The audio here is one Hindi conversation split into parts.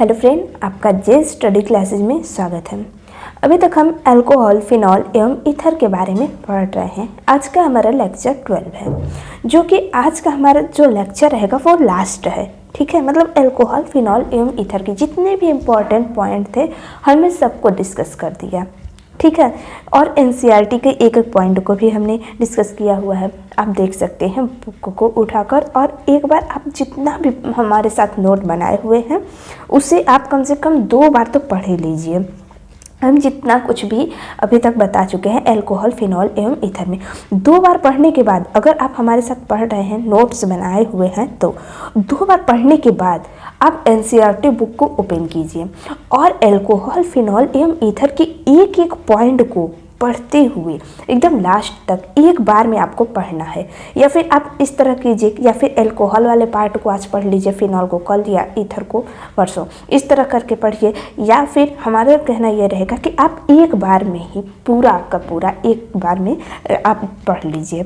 हेलो फ्रेंड, आपका जे स्टडी क्लासेज में स्वागत है। अभी तक हम अल्कोहल, फिनॉल एवं ईथर के बारे में पढ़ रहे हैं। आज का हमारा लेक्चर 12 है, जो कि आज का हमारा जो लेक्चर रहेगा वो लास्ट है। ठीक है, मतलब अल्कोहल, फिनॉल एवं ईथर के जितने भी इम्पोर्टेंट पॉइंट थे हमने सबको डिस्कस कर दिया। ठीक है, और एनसीईआरटी के एक एक पॉइंट को भी हमने डिस्कस किया हुआ है। आप देख सकते हैं बुक को उठाकर, और एक बार आप जितना भी हमारे साथ नोट बनाए हुए हैं उसे आप कम से कम 2 बार तो पढ़ ही लीजिए। हम जितना कुछ भी अभी तक बता चुके हैं अल्कोहल, फिनॉल एवं ईथर में, 2 बार पढ़ने के बाद, अगर आप हमारे साथ पढ़ रहे हैं, नोट्स बनाए हुए हैं, तो 2 बार पढ़ने के बाद आप एनसीईआरटी बुक को ओपन कीजिए और अल्कोहल, फिनॉल एवं ईथर के एक एक पॉइंट को पढ़ते हुए एकदम लास्ट तक एक बार में आपको पढ़ना है। या फिर आप इस तरह कीजिए, या फिर अल्कोहल वाले पार्ट को आज पढ़ लीजिए, फिनॉल को कल, या ईथर को परसों, इस तरह करके पढ़िए। या फिर हमारा कहना यह रहेगा कि आप एक बार में ही पूरा का पूरा एक बार में आप पढ़ लीजिए।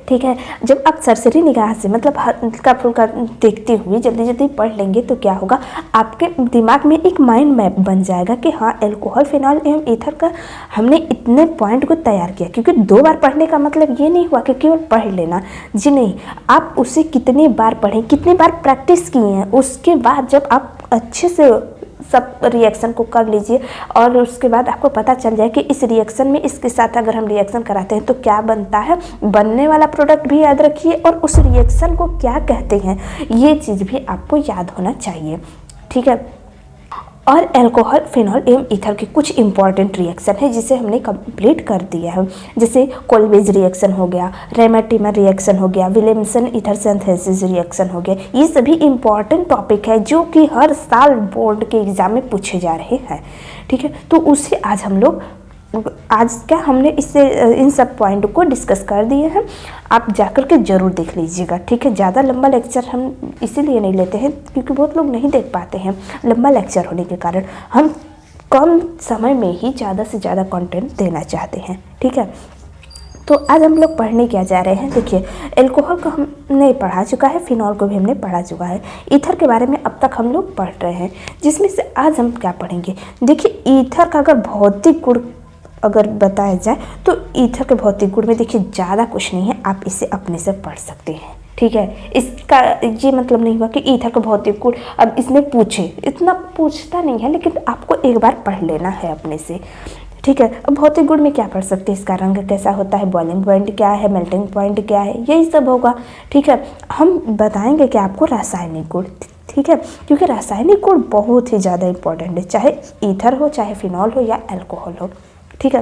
ठीक है, जब आप सरसरी निगाह से, मतलब हल्का फुल्का देखते हुए जल्दी जल्दी पढ़ लेंगे तो क्या होगा, आपके दिमाग में एक माइंड मैप बन जाएगा कि हाँ, अल्कोहल, फिनॉल एवं ईथर का हमने इतने पॉइंट को तैयार किया। क्योंकि 2 बार पढ़ने का मतलब ये नहीं हुआ कि केवल पढ़ लेना, जी नहीं, आप उसे कितनी बार पढ़ें, कितनी बार प्रैक्टिस किए हैं, उसके बाद जब आप अच्छे से सब रिएक्शन को कर लीजिए और उसके बाद आपको पता चल जाए कि इस रिएक्शन में इसके साथ अगर हम रिएक्शन कराते हैं तो क्या बनता है, बनने वाला प्रोडक्ट भी याद रखिए और उस रिएक्शन को क्या कहते हैं, ये चीज़ भी आपको याद होना चाहिए। ठीक है, और अल्कोहल, फिनॉल एवं ईथर के कुछ इंपॉर्टेंट रिएक्शन है जिसे हमने कंप्लीट कर दिया है। जैसे कोलबेज रिएक्शन हो गया, रेमेटिमर रिएक्शन हो गया, विलियमसन ईथर सिंथेसिस रिएक्शन हो गया। ये सभी इंपॉर्टेंट टॉपिक है जो कि हर साल बोर्ड के एग्जाम में पूछे जा रहे हैं। ठीक है, तो उसे आज हम लोग हमने इससे इन सब पॉइंट को डिस्कस कर दिए हैं। आप जाकर के ज़रूर देख लीजिएगा। ठीक है, ज़्यादा लंबा लेक्चर हम इसीलिए नहीं लेते हैं क्योंकि बहुत लोग नहीं देख पाते हैं। लंबा लेक्चर होने के कारण हम कम समय में ही ज़्यादा से ज़्यादा कंटेंट देना चाहते हैं। ठीक है, तो आज हम लोग पढ़ने क्या जा रहे हैं। देखिए, अल्कोहल को हमने पढ़ा चुका है, फिनॉल को भी हमने पढ़ा चुका है, ईथर के बारे में अब तक हम लोग पढ़ रहे हैं, जिसमें से आज हम क्या पढ़ेंगे। देखिए, ईथर का अगर भौतिक गुण अगर बताया जाए तो ईथर के भौतिक गुण में देखिए ज़्यादा कुछ नहीं है, आप इसे अपने से पढ़ सकते हैं। ठीक है, इसका ये मतलब नहीं हुआ कि ईथर का भौतिक गुण अब इसमें पूछे, इतना पूछता नहीं है, लेकिन आपको एक बार पढ़ लेना है अपने से। ठीक है, अब भौतिक गुण में क्या पढ़ सकते हैं, इसका रंग कैसा होता है, बॉइलिंग पॉइंट क्या है, मेल्टिंग पॉइंट क्या है, यही सब होगा। ठीक है, हम बताएंगे कि आपको रासायनिक गुण। ठीक है, क्योंकि रासायनिक गुण बहुत ही ज़्यादा इंपॉर्टेंट है, चाहे ईथर हो, चाहे फिनॉल हो या अल्कोहल हो। ठीक है,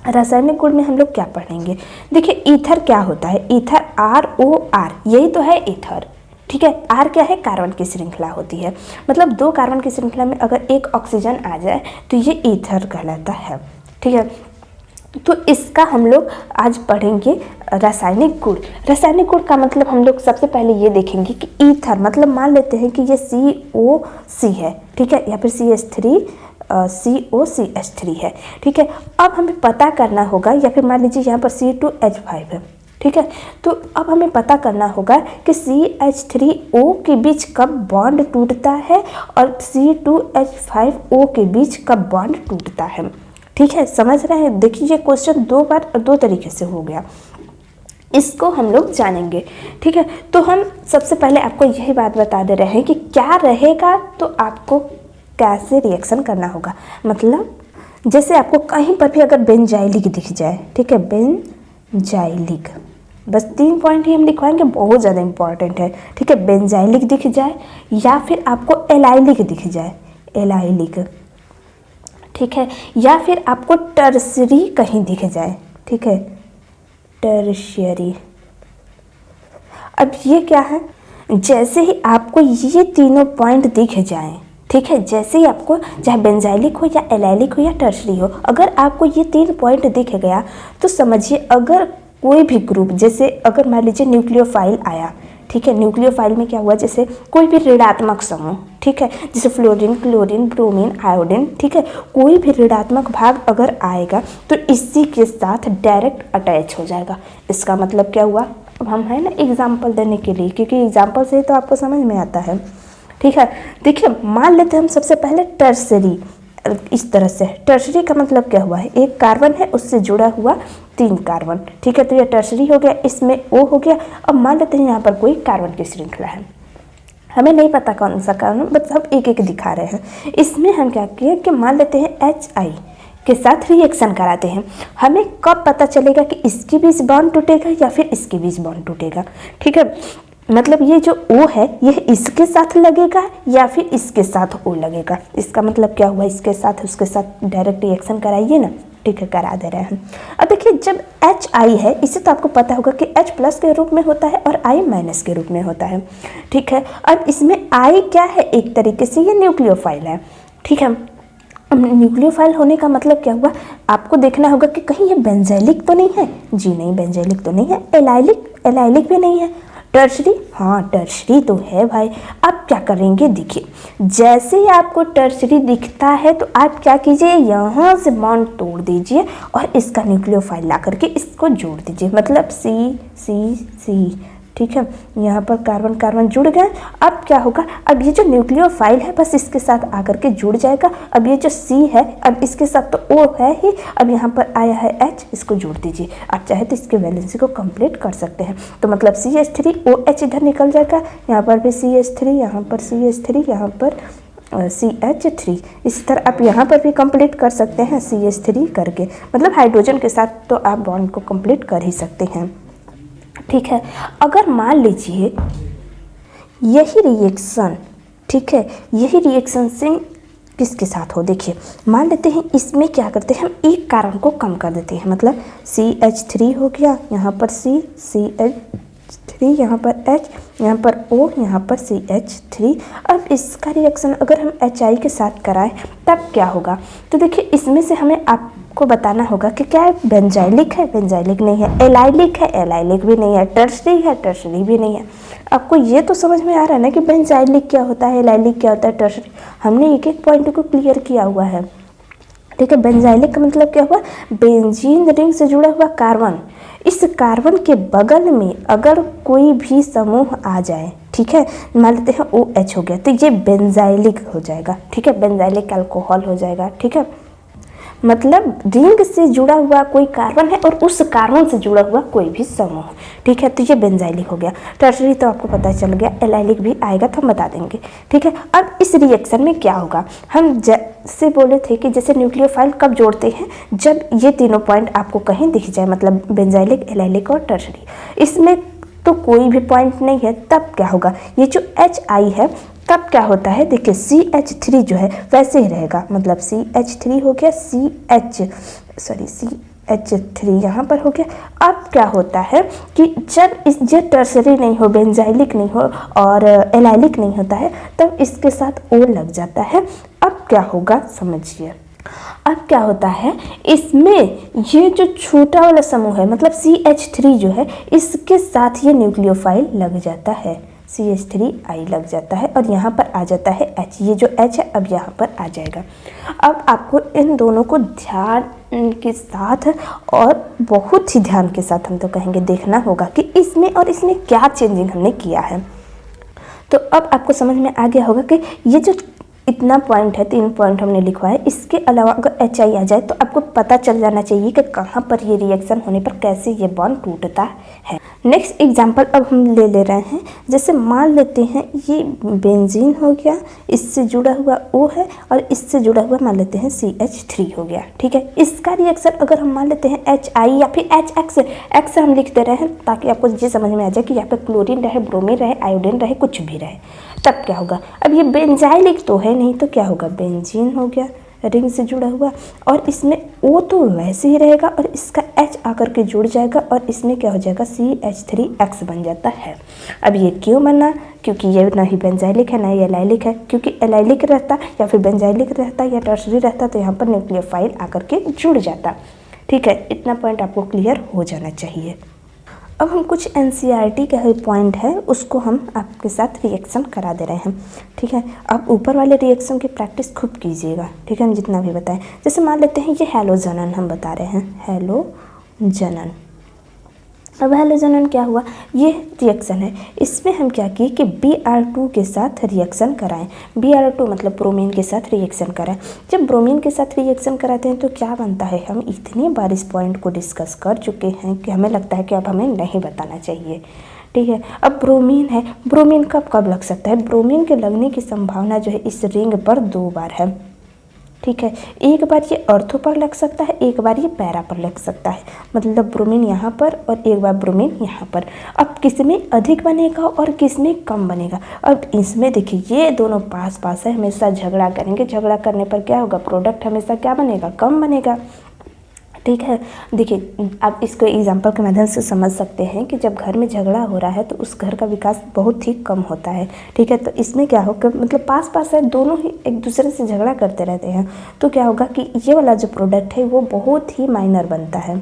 रासायनिक गुण में हम लोग क्या पढ़ेंगे। देखिए, ईथर क्या होता है, ईथर ROR, यही तो है ईथर। ठीक है, R क्या है, कार्बन की श्रृंखला होती है, मतलब 2 कार्बन की श्रृंखला में अगर एक ऑक्सीजन आ जाए तो ये ईथर कहलाता है। ठीक है, तो इसका हम लोग आज पढ़ेंगे रासायनिक गुण। रासायनिक गुण का मतलब हम लोग सबसे पहले ये देखेंगे कि ईथर, मतलब मान लेते हैं कि ये COC है, ठीक है, या फिर COCH3 है। ठीक है, अब हमें पता करना होगा, या फिर मान लीजिए यहाँ पर C2H5 है। ठीक है, तो अब हमें पता करना होगा कि CH3O के बीच कब बॉन्ड टूटता है और C2H5O के बीच कब बॉन्ड टूटता है। ठीक है, समझ रहे हैं। देखिए, ये क्वेश्चन 2 बार 2 तरीके से हो गया, इसको हम लोग जानेंगे। ठीक है, तो हम सबसे पहले आपको यही बात बता दे रहे हैं कि क्या रहेगा तो आपको कैसे रिएक्शन करना होगा। मतलब जैसे आपको कहीं पर भी अगर बेंजाइलिक दिख जाए, ठीक है, बेंजाइलिक, बस 3 पॉइंट ही हम लिखवाएंगे, बहुत ज़्यादा इंपॉर्टेंट है। ठीक है, बेंजाइलिक दिख जाए, या फिर आपको एलाइलिक दिख जाए, एलाइलिक, ठीक है, या फिर आपको टर्सरी कहीं दिख जाए, ठीक है, टर्शियरी। अब ये क्या है, जैसे ही आपको ये तीनों पॉइंट दिख जाएं, ठीक है, जैसे ही आपको चाहे बेंजाइलिक हो या एलाइलिक हो या टर्शरी हो, अगर आपको ये 3 पॉइंट दिख गया तो समझिए अगर कोई भी ग्रुप, जैसे अगर मान लीजिए न्यूक्लियोफाइल आया, ठीक है, न्यूक्लियोफाइल में क्या हुआ, जैसे कोई भी ऋणात्मक समूह, ठीक है, जैसे फ्लोरीन, क्लोरीन, ब्रोमीन, आयोडीन, ठीक है, कोई भी ऋणात्मक भाग अगर आएगा तो इसी के साथ डायरेक्ट अटैच हो जाएगा। इसका मतलब क्या हुआ, अब हम है ना एग्जाम्पल देने के लिए, क्योंकि एग्जाम्पल से तो आपको समझ में आता है। ठीक है। देखिए मान लेते हैं हम सबसे पहले टर्सरी, इस तरह से। टर्सरी का मतलब क्या हुआ है, एक कार्बन है उससे जुड़ा हुआ 3 कार्बन, ठीक है। तो ये टर्सरी हो गया, इसमें O हो गया। अब मान लेते हैं यहाँ पर कोई कार्बन की श्रृंखला है, हमें नहीं पता कौन सा कार्बन, बस हम एक एक दिखा रहे हैं। इसमें हम क्या किए कि मान लेते हैं HI के साथ रिएक्शन कराते हैं। हमें कब पता चलेगा कि इसके बीच बॉन्ड टूटेगा या फिर इसके बीच बॉन्ड टूटेगा, ठीक है। मतलब ये जो O है यह इसके साथ लगेगा या फिर इसके साथ O लगेगा। इसका मतलब क्या हुआ, इसके साथ उसके साथ डायरेक्ट रिएक्शन कराइए ना, ठीक है, करा दे रहे हैं। अब देखिए जब HI है, इसे तो आपको पता होगा कि H प्लस के रूप में होता है और I माइनस के रूप में होता है, ठीक है। अब इसमें I क्या है, एक तरीके से ये न्यूक्लियोफाइल है, ठीक है। अब न्यूक्लियोफाइल होने का मतलब क्या हुआ, आपको देखना होगा कि कहीं ये बेंजाइलिक तो नहीं है, जी नहीं बेंजाइलिक तो नहीं है। एलाइलिक भी नहीं है। टर्शरी, हाँ टर्शरी तो है भाई। अब क्या करेंगे, देखिए जैसे ही आपको टर्शरी दिखता है तो आप क्या कीजिए, यहाँ से बॉन्ड तोड़ दीजिए और इसका न्यूक्लियोफाइल ला करके इसको जोड़ दीजिए, मतलब C, ठीक है। यहाँ पर कार्बन कार्बन जुड़ गए। अब क्या होगा, अब ये जो न्यूक्लियोफाइल है बस इसके साथ आकर के जुड़ जाएगा। अब ये जो C है, अब इसके साथ तो O है ही, अब यहाँ पर आया है H, इसको जोड़ दीजिए। आप चाहे तो इसके वैलेंसी को कंप्लीट कर सकते हैं। तो मतलब CH3 OH इधर निकल जाएगा, यहाँ पर भी CH3, यहाँ पर CH3, यहाँ पर CH3। इसी तरह आप यहाँ पर भी कंप्लीट कर सकते हैं CH3 करके, मतलब हाइड्रोजन के साथ तो आप बॉन्ड को कंप्लीट कर ही सकते हैं, ठीक है। अगर मान लीजिए यही रिएक्शन, ठीक है, यही रिएक्शन से किसके साथ हो, देखिए मान लेते हैं इसमें क्या करते हैं, हम एक कार्बन को कम कर देते हैं, मतलब CH3 हो गया, यहाँ पर CH3, यहाँ पर H, यहाँ पर O, यहाँ पर CH3। अब इसका रिएक्शन अगर हम HI के साथ कराएं तब क्या होगा, तो देखिए इसमें से हमें आपको बताना होगा कि क्या है, बेंजाइलिक है, बेंजाइलिक नहीं है, एलाइलिक है, एलाइलिक भी नहीं है, टर्शरी है, टर्शरी भी नहीं है। आपको ये तो समझ में आ रहा है ना कि बेंजाइलिक क्या होता है, एलाइलिक क्या होता है, टर्शरी। हमने एक एक पॉइंट को क्लियर किया हुआ है, ठीक है। बेंजाइलिक का मतलब क्या हुआ, बेंजीन रिंग से जुड़ा हुआ कार्बन, इस कार्बन के बगल में अगर कोई भी समूह आ जाए, ठीक है, मान लेते हैं OH हो गया, तो ये बेंजाइलिक हो जाएगा, ठीक है, बेंजाइलिक अल्कोहल हो जाएगा, ठीक है। मतलब रिंग से जुड़ा हुआ कोई कार्बन है और उस कार्बन से जुड़ा हुआ कोई भी समूह, ठीक है, तो ये बेंजाइलिक हो गया। टर्शरी तो आपको पता चल गया, एलाइलिक भी आएगा तो हम बता देंगे, ठीक है। अब इस रिएक्शन में क्या होगा, हम जैसे बोले थे कि जैसे न्यूक्लियोफाइल कब जोड़ते हैं, जब ये तीनों पॉइंट आपको कहीं दिख जाए, मतलब बेंजाइलिक, एलाइलिक और टर्शरी। इसमें तो कोई भी पॉइंट नहीं है, तब क्या होगा, ये जो HI है तब क्या होता है, देखिए CH3 जो है वैसे ही रहेगा, मतलब CH3 हो गया, CH3 यहाँ पर हो गया। अब क्या होता है कि जब ये टर्शरी नहीं हो, बेंजाइलिक नहीं हो और एलाइलिक नहीं होता है, तब इसके साथ O लग जाता है। अब क्या होगा समझिए, अब क्या होता है, इसमें ये जो छोटा वाला समूह है, मतलब CH3 जो है, इसके साथ ये न्यूक्लियोफाइल लग जाता है, CH3I लग जाता है और यहाँ पर आ जाता है H। ये जो H है अब यहाँ पर आ जाएगा। अब आपको इन दोनों को ध्यान के साथ और बहुत ही ध्यान के साथ, हम तो कहेंगे, देखना होगा कि इसमें और इसमें क्या चेंजिंग हमने किया है। तो अब आपको समझ में आ गया होगा कि ये जो इतना पॉइंट है, 3 पॉइंट हमने लिखवाया, इसके अलावा अगर HI आ जाए तो आपको पता चल जाना चाहिए कि कहाँ पर ये रिएक्शन होने पर कैसे ये बॉन्ड टूटता है। नेक्स्ट एग्जांपल अब हम ले रहे हैं, जैसे मान लेते हैं ये बेंजीन हो गया, इससे जुड़ा हुआ O है और इससे जुड़ा हुआ मान लेते हैं CH3 हो गया, ठीक है। इसका रिएक्शन अगर हम मान लेते हैं HI या फिर HX, X हम लिख दे रहे हैं ताकि आपको ये समझ में आ जाए कि यहाँ पर क्लोरीन रहे, ब्रोमीन रहे, आयोडीन रहे, कुछ भी रहे, तब क्या होगा। अब ये बेंजाइलिक तो है नहीं, तो क्या होगा, बेंजीन हो गया, रिंग से जुड़ा हुआ, और इसमें O तो वैसे ही रहेगा और इसका H आकर के जुड़ जाएगा और इसमें क्या हो जाएगा, CH3X बन जाता है। अब ये क्यों बना, क्योंकि ये ना ही बेंजाइलिक है ना ही एलाइलिक है, क्योंकि एलाइलिक रहता या फिर बेंजाइलिक रहता या टर्शरी रहता तो यहाँ पर न्यूक्लियोफाइल आकर के जुड़ जाता, ठीक है। इतना पॉइंट आपको क्लियर हो जाना चाहिए। अब हम कुछ NCERT का पॉइंट है उसको हम आपके साथ रिएक्शन करा दे रहे हैं, ठीक है। अब ऊपर वाले रिएक्शन की प्रैक्टिस खूब कीजिएगा, ठीक है, हम जितना भी बताएं। जैसे मान लेते हैं ये हैलोजनन हम बता रहे हैं, हैलोजनन, अब हैलोजन क्या हुआ, ये रिएक्शन है, इसमें हम क्या किए कि Br2 के साथ रिएक्शन कराएं। Br2 मतलब ब्रोमीन के साथ रिएक्शन कराएं। जब ब्रोमीन के साथ रिएक्शन कराते हैं तो क्या बनता है, हम इतनी बार इस पॉइंट को डिस्कस कर चुके हैं कि हमें लगता है कि अब हमें नहीं बताना चाहिए। ठीक है, अब ब्रोमीन है, ब्रोमीन कब लग सकता है, ब्रोमीन के लगने की संभावना जो है इस रिंग पर 2 बार है। ठीक है, एक बार ये ऑर्थो पर लग सकता है, एक बार ये पैरा पर लग सकता है, मतलब ब्रोमीन यहाँ पर और एक बार ब्रोमीन यहाँ पर। अब किसमें अधिक बनेगा और किसमें कम बनेगा। अब इसमें देखिए ये दोनों पास पास है, हमेशा झगड़ा करेंगे, झगड़ा करने पर क्या होगा, प्रोडक्ट हमेशा क्या बनेगा, कम बनेगा। ठीक है, देखिए आप इसको एग्जाम्पल के माध्यम से समझ सकते हैं कि जब घर में झगड़ा हो रहा है तो उस घर का विकास बहुत ही कम होता है। ठीक है, तो इसमें क्या होगा, मतलब पास पास है, दोनों ही एक दूसरे से झगड़ा करते रहते हैं, तो क्या होगा कि ये वाला जो प्रोडक्ट है वो बहुत ही माइनर बनता है।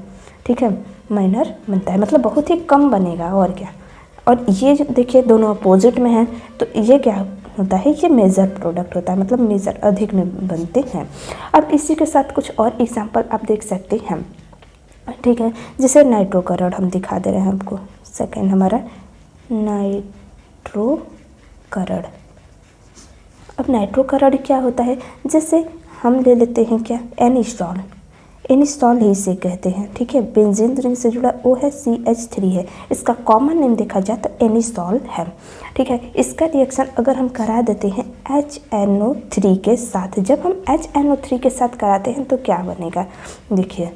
ठीक है, माइनर बनता है मतलब बहुत ही कम बनेगा, और क्या। और ये जो देखिए दोनों अपोजिट में हैं, तो ये क्या होता है, ये मेजर प्रोडक्ट होता है, मतलब मेजर अधिक में बनते हैं। अब इसी के साथ कुछ और एग्जांपल आप देख सकते हैं। ठीक है, जैसे नाइट्रोकलर्ड हम दिखा दे रहे हैं आपको, सेकंड हमारा नाइट्रोकलर्ड। अब नाइट्रोकलर्ड क्या होता है, जैसे हम ले लेते हैं क्या, एनिसॉल, एनिसॉल ही इसे कहते हैं। ठीक है, बेंजीन रिंग से जुड़ा O है, CH3 है, इसका कॉमन नेम देखा जाए तो एनिसॉल है। ठीक है, इसका रिएक्शन अगर हम करा देते हैं HNO3 के साथ, जब हम HNO3 के साथ कराते हैं तो क्या बनेगा, देखिए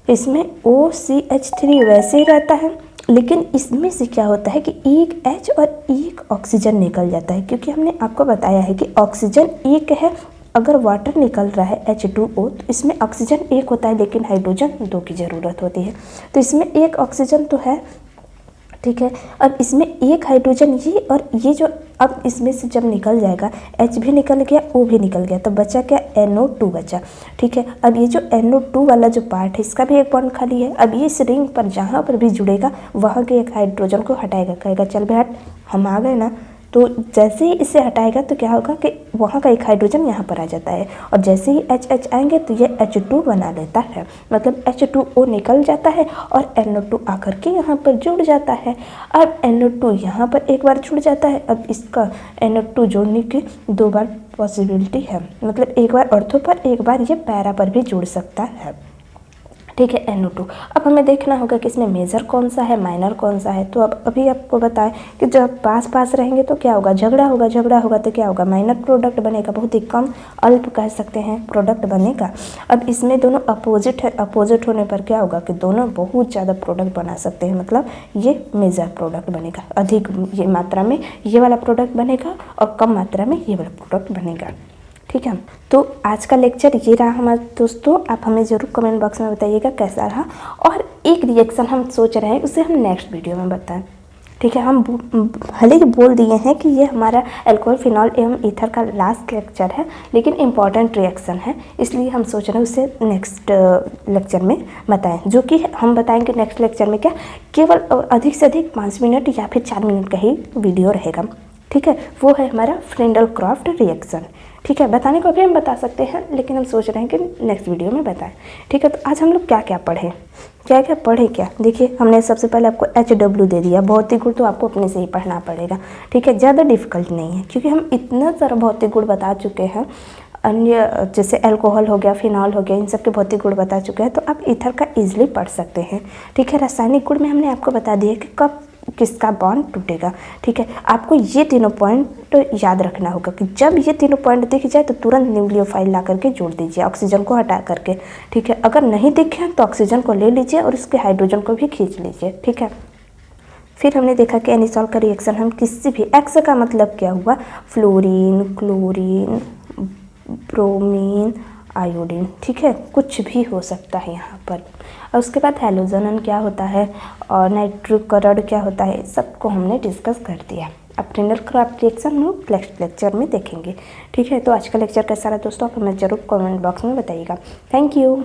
इसमें OCH3 वैसे ही रहता है, लेकिन इसमें से क्या होता है कि एक H और एक ऑक्सीजन निकल जाता है, क्योंकि हमने आपको बताया है कि ऑक्सीजन एक है, अगर वाटर निकल रहा है H2O तो इसमें ऑक्सीजन एक होता है लेकिन हाइड्रोजन 2 की ज़रूरत होती है, तो इसमें एक ऑक्सीजन तो है। ठीक है, अब इसमें एक हाइड्रोजन ये और ये जो, अब इसमें से जब निकल जाएगा H भी निकल गया, O भी निकल गया, तो बचा क्या, NO2 बचा। ठीक है, अब ये जो NO2 वाला जो पार्ट है इसका भी एक बॉन्ड खाली है। अब ये इस रिंग पर जहाँ पर भी जुड़ेगा वहाँ के एक हाइड्रोजन को हटाएगा, कहेगा चल भाई हट, हम आ गए ना, तो जैसे ही इसे हटाएगा तो क्या होगा कि वहाँ का एक हाइड्रोजन यहाँ पर आ जाता है, और जैसे ही H आएंगे तो ये H2 बना लेता है, मतलब H2O निकल जाता है और NO2 आकर के यहाँ पर जुड़ जाता है। अब NO2 यहाँ पर एक बार जुड़ जाता है, अब इसका NO2 जोड़ने की 2 बार पॉसिबिलिटी है, मतलब एक बार ऑर्थो पर, एक बार ये पैरा पर भी जुड़ सकता है। ठीक है, NO2। अब हमें देखना होगा कि इसमें मेजर कौन सा है, माइनर कौन सा है। तो अब अभी आपको बताएं कि जब पास पास रहेंगे तो क्या होगा, झगड़ा होगा, झगड़ा होगा तो क्या होगा, माइनर प्रोडक्ट बनेगा, बहुत ही कम, अल्प कह सकते हैं प्रोडक्ट बनेगा। अब इसमें दोनों अपोजिट है, अपोजिट होने पर क्या होगा कि दोनों बहुत ज़्यादा प्रोडक्ट बना सकते हैं, मतलब ये मेजर प्रोडक्ट बनेगा, अधिक ये मात्रा में ये वाला प्रोडक्ट बनेगा और कम मात्रा में ये वाला प्रोडक्ट बनेगा। ठीक है, तो आज का लेक्चर ये रहा हमारे दोस्तों, आप हमें ज़रूर कमेंट बॉक्स में बताइएगा कैसा रहा, और एक रिएक्शन हम सोच रहे हैं उसे हम नेक्स्ट वीडियो में बताएं। ठीक है, हम भले ही बोल दिए हैं कि ये हमारा अल्कोहल फिनॉल एवं ईथर का लास्ट लेक्चर है, लेकिन इम्पॉर्टेंट रिएक्शन है, इसलिए हम सोच रहे हैं उसे नेक्स्ट लेक्चर में बताएं, जो कि हम बताएंगे नेक्स्ट लेक्चर में क्या, केवल अधिक से अधिक 5 मिनट या फिर 4 मिनट का ही वीडियो रहेगा। ठीक है, वो है हमारा फ्रेंडल क्राफ्ट रिएक्शन। ठीक है, बताने को भी हम बता सकते हैं, लेकिन हम सोच रहे हैं कि नेक्स्ट वीडियो में बताएं। ठीक है, तो आज हम लोग क्या क्या पढ़े, क्या क्या पढ़े क्या, देखिए हमने सबसे पहले आपको HW दे दिया, भौतिक गुण तो आपको अपने से ही पढ़ना पड़ेगा। ठीक है, ज़्यादा डिफिकल्ट नहीं है, क्योंकि हम इतना सारा भौतिक गुण बता चुके हैं, अन्य जैसे अल्कोहल हो गया, फिनॉल हो गया, इन सब के भौतिक गुण बता चुके हैं, तो आप ईथर का ईजिली पढ़ सकते हैं। ठीक है, रासायनिक गुण में हमने आपको बता दिया कि कब किसका बॉन्ड टूटेगा। ठीक है, आपको ये तीनों पॉइंट याद रखना होगा कि जब ये तीनों पॉइंट दिख जाए तो तुरंत न्यूक्लियोफाइल ला करके जोड़ दीजिए, ऑक्सीजन को हटा करके। ठीक है, अगर नहीं दिखे तो ऑक्सीजन को ले लीजिए और उसके हाइड्रोजन को भी खींच लीजिए। ठीक है, फिर हमने देखा कि एनिसॉल का रिएक्शन हम किसी भी, एक्स का मतलब क्या हुआ, फ्लोरीन, क्लोरीन, ब्रोमीन, आयोडीन। ठीक है, कुछ भी हो सकता है यहाँ पर। और उसके बाद हैलोजन क्या होता है और नाइट्रोकलर्ड क्या होता है, सबको हमने डिस्कस कर दिया। अब फ्रेंडल क्राफ्ट रिएक्शन हम नेक्स्ट लेक्चर में देखेंगे। ठीक है, तो आज का लेक्चर कैसा रहा दोस्तों, आप हमें जरूर कमेंट बॉक्स में बताइएगा। Thank you.